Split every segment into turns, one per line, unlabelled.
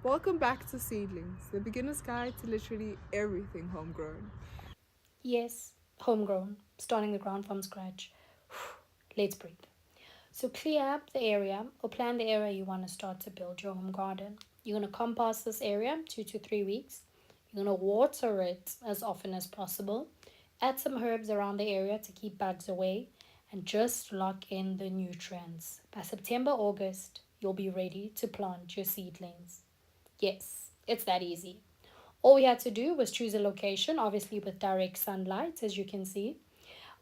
Welcome back to Seedlings, the beginner's guide to literally everything homegrown.
Yes, homegrown, starting the ground from scratch. Let's breathe. So clear up the area or plan the area you want to start to build your home garden. You're going to compost this area 2 to 3 weeks. You're going to water it as often as possible. Add some herbs around the area to keep bugs away and just lock in the nutrients. By September, August, you'll be ready to plant your seedlings. Yes, it's that easy. All we had to do was choose a location, obviously with direct sunlight, as you can see.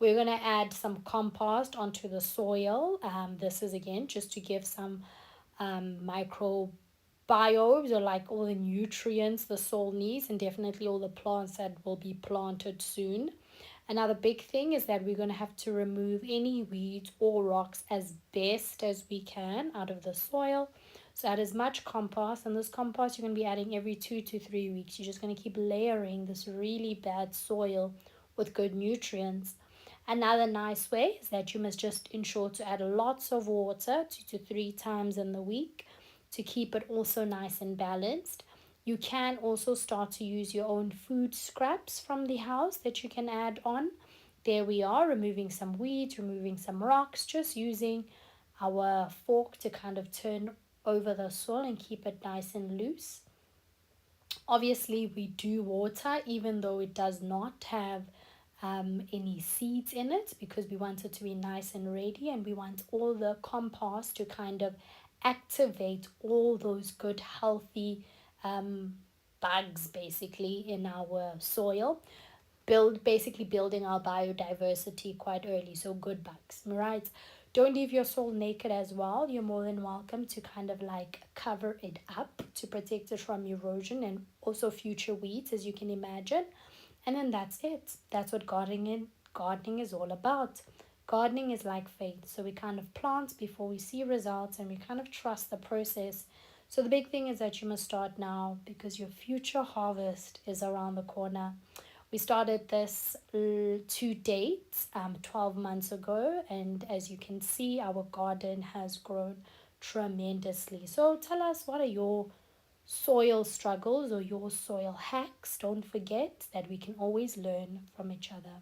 We're going to add some compost onto the soil. This is again just to give some microbiomes or like all the nutrients the soil needs, and definitely all the plants that will be planted soon. Another big thing is that we're going to have to remove any weeds or rocks as best as we can out of the soil. So add as much compost, and this compost you're going to be adding every 2 to 3 weeks. You're just going to keep layering this really bad soil with good nutrients. Another nice way is that you must just ensure to add lots of water 2 to 3 times in the week to keep it also nice and balanced. You can also start to use your own food scraps from the house that you can add on. There we are, removing some weeds, removing some rocks, just using our fork to kind of turn over the soil and keep it nice and loose. Obviously, we do water even though it does not have any seeds in it, because we want it to be nice and ready, and we want all the compost to kind of activate all those good healthy um, bugs basically in our soil, building our biodiversity quite early. So good bugs, right? Don't leave your soil naked as well. You're more than welcome to kind of like cover it up to protect it from erosion and also future weeds, as you can imagine. And then that's it. That's what gardening is all about. Gardening is like faith. So we kind of plant before we see results, and we kind of trust the process. So the big thing is that you must start now, because your future harvest is around the corner. We started this to date 12 months ago, and as you can see, our garden has grown tremendously. So tell us, what are your soil struggles or your soil hacks? Don't forget that we can always learn from each other.